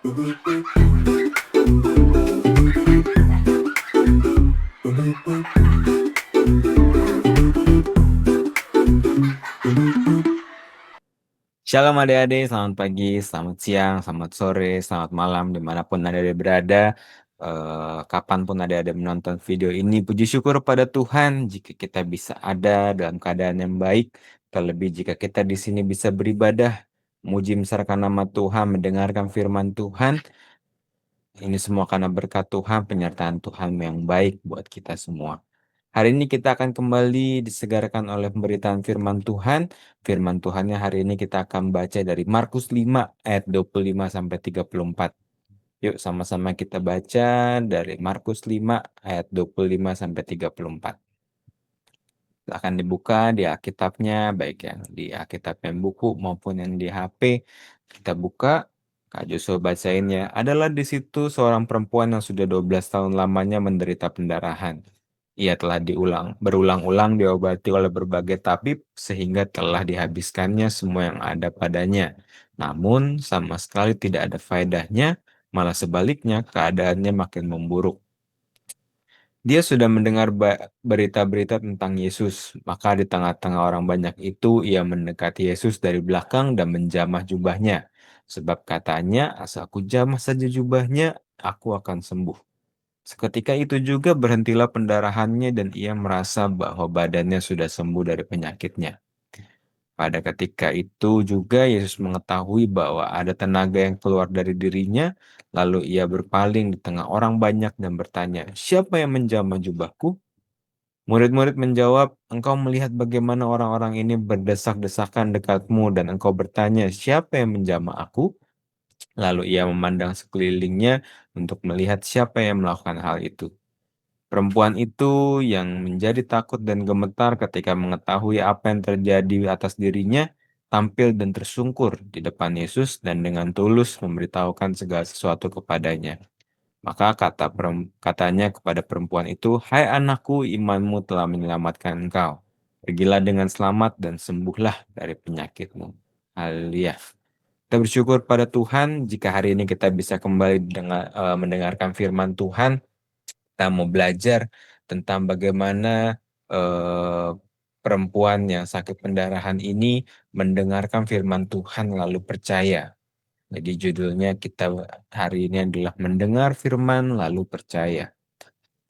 Shalom adik-adik, selamat pagi, selamat siang, selamat sore, selamat malam, dimanapun adik-adik berada, kapanpun adik-adik menonton video ini, puji syukur pada Tuhan jika kita bisa ada dalam keadaan yang baik, terlebih jika kita di sini bisa beribadah, memuji membesarkan nama Tuhan, mendengarkan firman Tuhan, ini semua karena berkat Tuhan, penyertaan Tuhan yang baik buat kita semua. Hari ini kita akan kembali disegarkan oleh pemberitaan firman Tuhan. Firman Tuhannya hari ini kita akan baca dari Markus 5 ayat 25 sampai 34. Yuk sama-sama kita baca dari Markus 5 ayat 25 sampai 34. Akan dibuka di Alkitabnya, baik yang di Alkitab yang buku maupun yang di HP. Kita buka, Kak Joshua bacainnya. Adalah di situ seorang perempuan yang sudah 12 tahun lamanya menderita pendarahan. Ia telah berulang-ulang diobati oleh berbagai tabib sehingga telah dihabiskannya semua yang ada padanya. Namun sama sekali tidak ada faedahnya, malah sebaliknya keadaannya makin memburuk. Dia sudah mendengar berita-berita tentang Yesus, maka di tengah-tengah orang banyak itu ia mendekati Yesus dari belakang dan menjamah jubahnya. Sebab katanya, asal aku jamah saja jubahnya, aku akan sembuh. Seketika itu juga berhentilah pendarahannya dan ia merasa bahwa badannya sudah sembuh dari penyakitnya. Pada ketika itu juga Yesus mengetahui bahwa ada tenaga yang keluar dari dirinya, lalu ia berpaling di tengah orang banyak dan bertanya, "Siapa yang menjamah jubahku?" Murid-murid menjawab, "Engkau melihat bagaimana orang-orang ini berdesak-desakan dekatmu dan engkau bertanya, 'Siapa yang menjamah aku?'" Lalu ia memandang sekelilingnya untuk melihat siapa yang melakukan hal itu. Perempuan itu yang menjadi takut dan gemetar ketika mengetahui apa yang terjadi atas dirinya, tampil dan tersungkur di depan Yesus dan dengan tulus memberitahukan segala sesuatu kepadanya. Maka katanya kepada perempuan itu, "Hai anakku, imanmu telah menyelamatkan engkau. Pergilah dengan selamat dan sembuhlah dari penyakitmu." Haleluya. Kita bersyukur pada Tuhan jika hari ini kita bisa kembali mendengarkan firman Tuhan. Kita mau belajar tentang bagaimana perempuan yang sakit pendarahan ini mendengarkan firman Tuhan lalu percaya. Jadi judulnya kita hari ini adalah mendengar firman lalu percaya.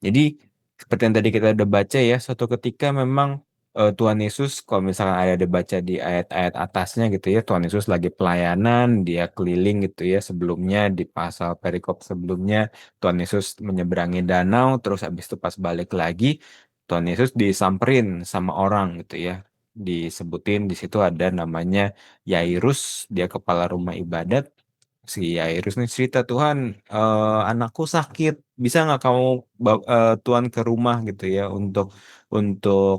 Jadi seperti yang tadi kita udah baca ya, suatu ketika memang Tuhan Yesus, kalau misalkan ada dibaca di ayat-ayat atasnya gitu ya, Tuhan Yesus lagi pelayanan, dia keliling gitu ya, sebelumnya di pasal perikop sebelumnya Tuhan Yesus menyeberangi danau, terus habis itu pas balik lagi Tuhan Yesus disamperin sama orang gitu ya, disebutin di situ ada namanya Yairus, dia kepala rumah ibadat. Si Yairus nih cerita, "Tuhan, anakku sakit, bisa nggak kamu Tuhan ke rumah gitu ya untuk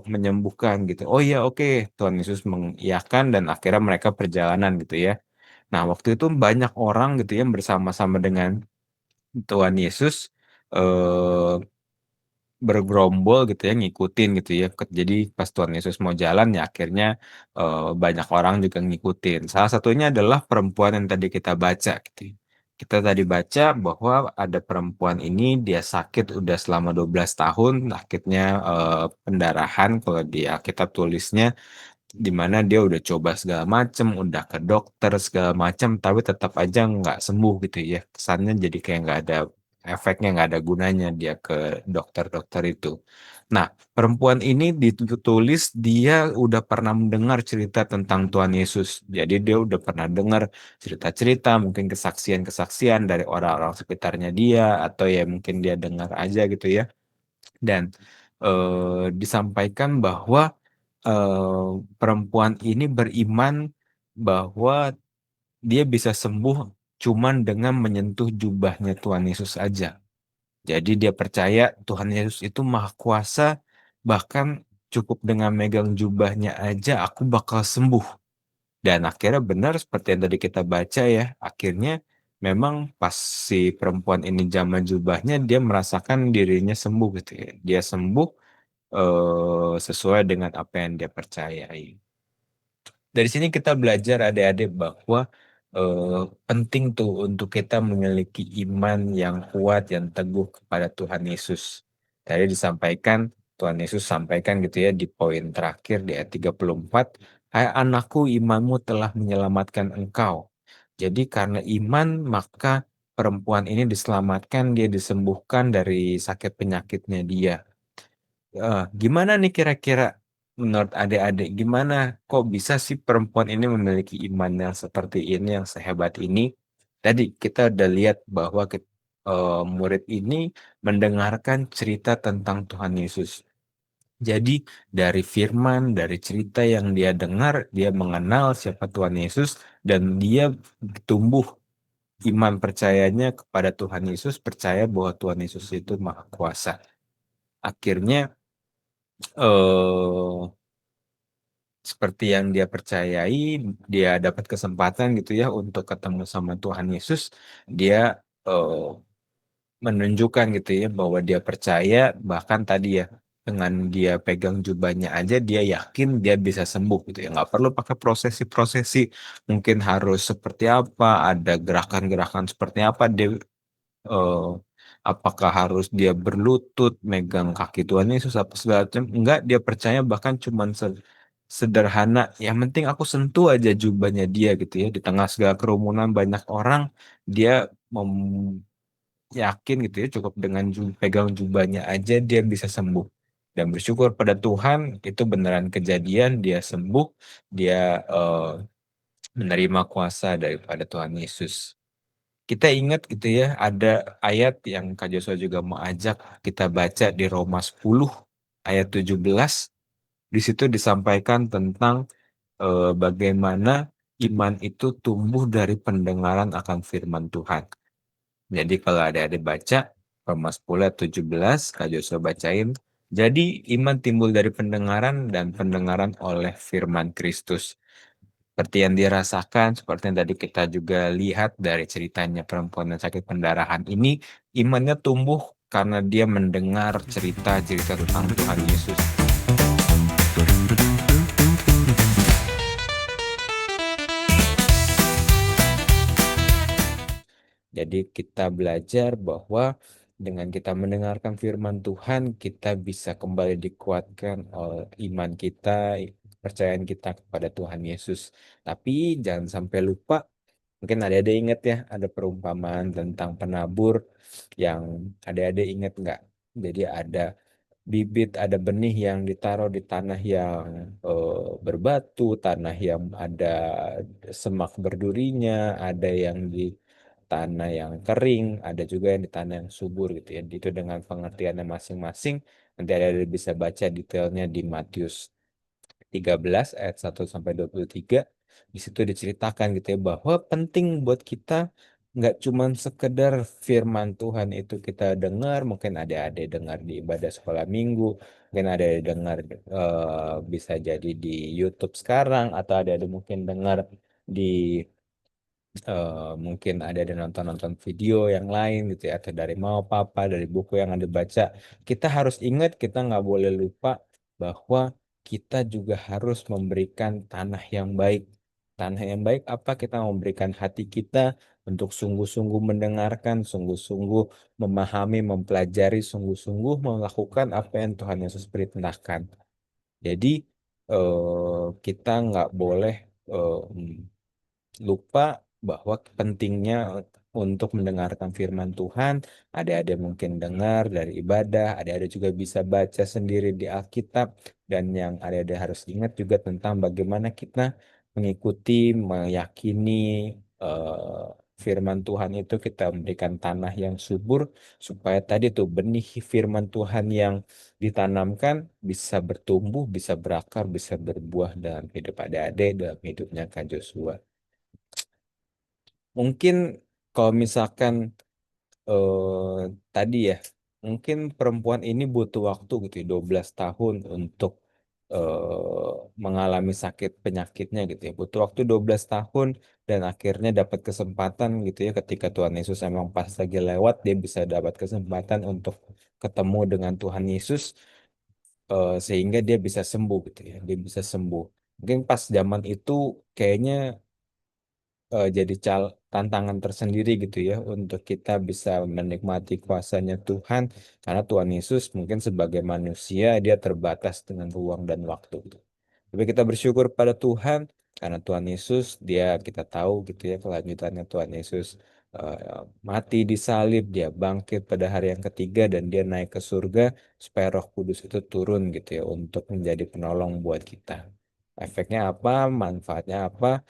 menyembuhkan gitu." "Oh iya, oke." Tuhan Yesus mengiyakan dan akhirnya mereka perjalanan gitu ya. Nah, waktu itu banyak orang gitu ya bersama-sama dengan Tuhan Yesus, eee bergerombol gitu ya, ngikutin gitu ya. Jadi pas Tuhan Yesus mau jalan ya akhirnya, banyak orang juga ngikutin. Salah satunya adalah perempuan yang tadi kita baca gitu ya. Kita tadi baca bahwa ada perempuan ini dia sakit udah selama 12 tahun, sakitnya, pendarahan kalau di Alkitab tulisnya, di mana dia udah coba segala macem, udah ke dokter segala macam, tapi tetap aja nggak sembuh gitu ya. Kesannya jadi kayak nggak ada efeknya, nggak ada gunanya dia ke dokter-dokter itu. Nah, perempuan ini ditulis dia udah pernah mendengar cerita tentang Tuhan Yesus. Jadi dia udah pernah dengar cerita-cerita, mungkin kesaksian-kesaksian dari orang-orang sekitarnya dia, atau ya mungkin dia dengar aja gitu ya. Dan, disampaikan bahwa perempuan ini beriman bahwa dia bisa sembuh cuman dengan menyentuh jubahnya Tuhan Yesus aja. Jadi dia percaya Tuhan Yesus itu maha kuasa, bahkan cukup dengan megang jubahnya aja aku bakal sembuh. Dan akhirnya benar seperti yang tadi kita baca ya, akhirnya memang pas si perempuan ini jamah jubahnya dia merasakan dirinya sembuh gitu ya. Dia sembuh, sesuai dengan apa yang dia percayai. Dari sini kita belajar adik-adik bahwa penting tuh untuk kita memiliki iman yang kuat, yang teguh kepada Tuhan Yesus. Tadi disampaikan, Tuhan Yesus sampaikan gitu ya di poin terakhir di ayat 34, "Hai anakku, imanmu telah menyelamatkan engkau." Jadi karena iman, maka perempuan ini diselamatkan, dia disembuhkan dari sakit penyakitnya dia. Gimana nih kira-kira menurut adik-adik, gimana kok bisa sih perempuan ini memiliki iman yang seperti ini, yang sehebat ini? Tadi kita udah lihat bahwa murid ini mendengarkan cerita tentang Tuhan Yesus. Jadi dari firman, dari cerita yang dia dengar, dia mengenal siapa Tuhan Yesus dan dia tumbuh iman percayanya kepada Tuhan Yesus, percaya bahwa Tuhan Yesus itu Maha Kuasa. Akhirnya eh seperti yang dia percayai, dia dapat kesempatan gitu ya untuk ketemu sama Tuhan Yesus, dia eh, menunjukkan gitu ya bahwa dia percaya, bahkan tadi ya dengan dia pegang jubahnya aja dia yakin dia bisa sembuh gitu ya, nggak perlu pakai prosesi-prosesi, mungkin harus seperti apa, ada gerakan-gerakan seperti apa, dia eh, apakah harus dia berlutut, megang kaki Tuhan Yesus apa segala macam? Enggak, dia percaya bahkan cuman sederhana. Yang penting aku sentuh aja jubahnya dia gitu ya. Di tengah segala kerumunan banyak orang, dia yakin gitu ya, cukup dengan pegang jubahnya aja dia bisa sembuh. Dan bersyukur pada Tuhan itu beneran kejadian, dia sembuh, dia menerima kuasa daripada Tuhan Yesus. Kita ingat gitu ya, ada ayat yang Kak Joshua juga mau ajak kita baca di Roma 10 ayat 17. Di situ disampaikan tentang bagaimana iman itu tumbuh dari pendengaran akan firman Tuhan. Jadi kalau ada baca Roma 10 ayat 17, Kak Joshua bacain. Jadi iman timbul dari pendengaran dan pendengaran oleh firman Kristus. Seperti yang dirasakan, seperti yang tadi kita juga lihat dari ceritanya perempuan yang sakit pendarahan ini, imannya tumbuh karena dia mendengar cerita-cerita tentang Tuhan Yesus. Jadi kita belajar bahwa dengan kita mendengarkan firman Tuhan, kita bisa kembali dikuatkan oleh iman kita, kepercayaan kita kepada Tuhan Yesus. Tapi jangan sampai lupa. Mungkin adik-adik ingat ya, ada perumpamaan tentang penabur yang adik-adik ingat nggak? Jadi ada bibit, ada benih yang ditaruh di tanah yang berbatu, tanah yang ada semak berdurinya, ada yang di tanah yang kering, ada juga yang di tanah yang subur gitu ya. Itu dengan pengertiannya masing-masing. Nanti ada bisa baca detailnya di Matius 13 ayat 1 sampai 23. Di situ diceritakan gitu ya bahwa penting buat kita nggak cuman sekedar firman Tuhan itu kita dengar, mungkin ada dengar di ibadah sekolah minggu, mungkin ada dengar bisa jadi di YouTube sekarang, atau ada mungkin dengar di mungkin ada nonton-nonton video yang lain gitu ya, atau dari mau papa, dari buku yang ada baca. Kita harus ingat, kita nggak boleh lupa bahwa kita juga harus memberikan tanah yang baik. Tanah yang baik apa? Kita memberikan hati kita untuk sungguh-sungguh mendengarkan, sungguh-sungguh memahami, mempelajari, sungguh-sungguh melakukan apa yang Tuhan Yesus perintahkan. Jadi kita nggak boleh lupa bahwa pentingnya untuk mendengarkan firman Tuhan. Ada mungkin dengar dari ibadah, ada juga bisa baca sendiri di Alkitab, dan yang ada harus ingat juga tentang bagaimana kita mengikuti, meyakini eh, firman Tuhan itu, kita memberikan tanah yang subur supaya tadi tuh benih firman Tuhan yang ditanamkan bisa bertumbuh, bisa berakar, bisa berbuah dalam hidup adik-adik, dalam hidupnya Kak Joshua. Mungkin kalau misalkan tadi ya, mungkin perempuan ini butuh waktu gitu ya, 12 tahun untuk mengalami sakit penyakitnya gitu ya. Butuh waktu 12 tahun dan akhirnya dapat kesempatan gitu ya, ketika Tuhan Yesus emang pas lagi lewat, dia bisa dapat kesempatan untuk ketemu dengan Tuhan Yesus, sehingga dia bisa sembuh gitu ya. Dia bisa sembuh. Mungkin pas zaman itu kayaknya jadi tantangan tersendiri gitu ya untuk kita bisa menikmati kuasanya Tuhan karena Tuhan Yesus mungkin sebagai manusia dia terbatas dengan ruang dan waktu. Tapi kita bersyukur pada Tuhan karena Tuhan Yesus dia kita tahu gitu ya kelanjutannya Tuhan Yesus mati di salib, dia bangkit pada hari yang ketiga dan dia naik ke surga supaya Roh Kudus itu turun gitu ya untuk menjadi penolong buat kita. Efeknya apa? Manfaatnya apa?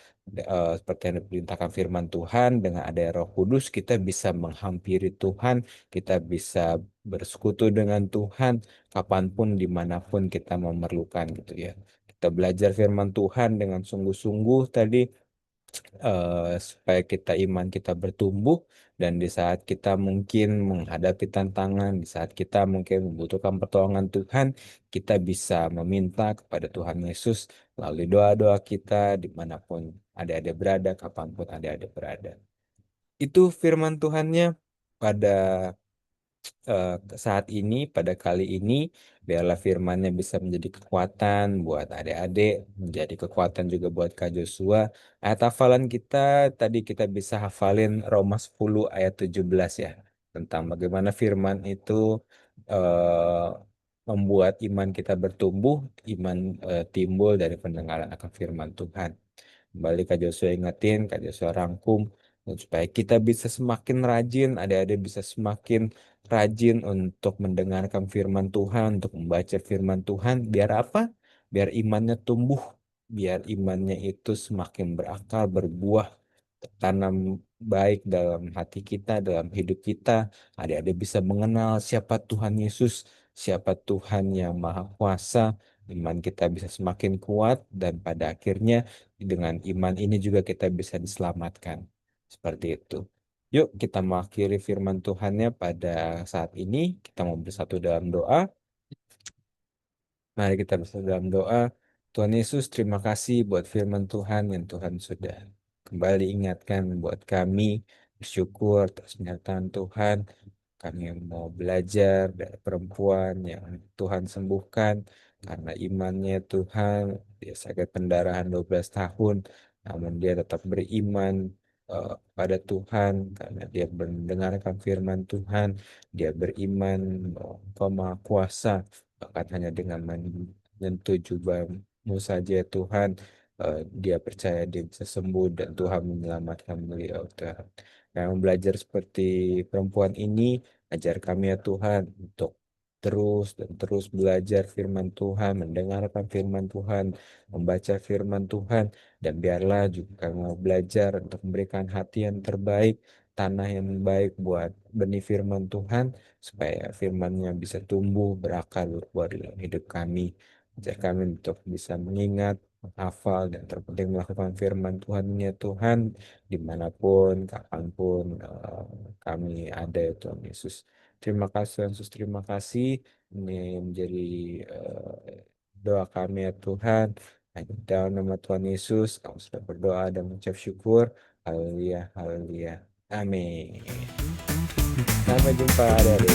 Seperti yang diperintahkan firman Tuhan, dengan ada Roh Kudus kita bisa menghampiri Tuhan, kita bisa bersekutu dengan Tuhan kapanpun dimanapun kita memerlukan gitu ya. Kita belajar firman Tuhan dengan sungguh-sungguh tadi supaya iman kita bertumbuh dan di saat kita mungkin menghadapi tantangan, di saat kita mungkin membutuhkan pertolongan Tuhan, kita bisa meminta kepada Tuhan Yesus melalui doa-doa kita dimanapun ada berada, kapanpun ada berada. Itu firman Tuhannya pada eh, saat ini, pada kali ini, biarlah firman-Nya bisa menjadi kekuatan buat adik-adik, menjadi kekuatan juga buat Kak Joshua. Ayat hafalan kita, tadi kita bisa hafalin Roma 10 ayat 17 ya, tentang bagaimana firman itu eh, membuat iman kita bertumbuh, iman timbul dari pendengaran akan firman Tuhan. Kembali Kak Joshua ingetin, Kak Joshua rangkum, dan supaya kita bisa semakin rajin, adik-adik bisa semakin rajin untuk mendengarkan firman Tuhan, untuk membaca firman Tuhan. Biar apa? Biar imannya tumbuh, biar imannya itu semakin berakar, berbuah, tanam baik dalam hati kita, dalam hidup kita. Adik-adik bisa mengenal siapa Tuhan Yesus, siapa Tuhan yang Maha Kuasa. Iman kita bisa semakin kuat dan pada akhirnya dengan iman ini juga kita bisa diselamatkan. Seperti itu. Yuk kita mengakhiri firman Tuhannya pada saat ini. Kita mau bersatu dalam doa. Mari kita bersatu dalam doa. Tuhan Yesus, terima kasih buat firman Tuhan yang Tuhan sudah kembali ingatkan buat kami. Bersyukur atas penyertaan Tuhan. Kami mau belajar dari perempuan yang Tuhan sembuhkan karena imannya Tuhan. Dia sakit pendarahan 12 tahun, namun dia tetap beriman pada Tuhan karena dia mendengarkan firman Tuhan. Dia beriman bahwa Engkau Maha Kuasa, bahkan hanya dengan menyentuh jubahmu saja Tuhan, dia percaya dia bisa sembuh dan Tuhan menyelamatkan beliau Tuhan. Yang belajar seperti perempuan ini, ajar kami ya Tuhan untuk terus dan terus belajar firman Tuhan, mendengarkan firman Tuhan, membaca firman Tuhan, dan biarlah juga kami mau belajar untuk memberikan hati yang terbaik, tanah yang baik buat benih firman Tuhan, supaya firman-Nya bisa tumbuh, berakar, berbuah dalam hidup kami. Ajar kami untuk bisa mengingat, menghafal, dan terpenting melakukan firman Tuhan ya Tuhan, dimanapun, kapanpun kami ada ya Tuhan Yesus. Terima kasih Tuhan Yesus, terima kasih. Ini menjadi doa kami ya Tuhan. Hanya dalam nama Tuhan Yesus, kami sudah berdoa dan mengucap syukur. Haleluya, haleluya. Amin. Sampai jumpa dari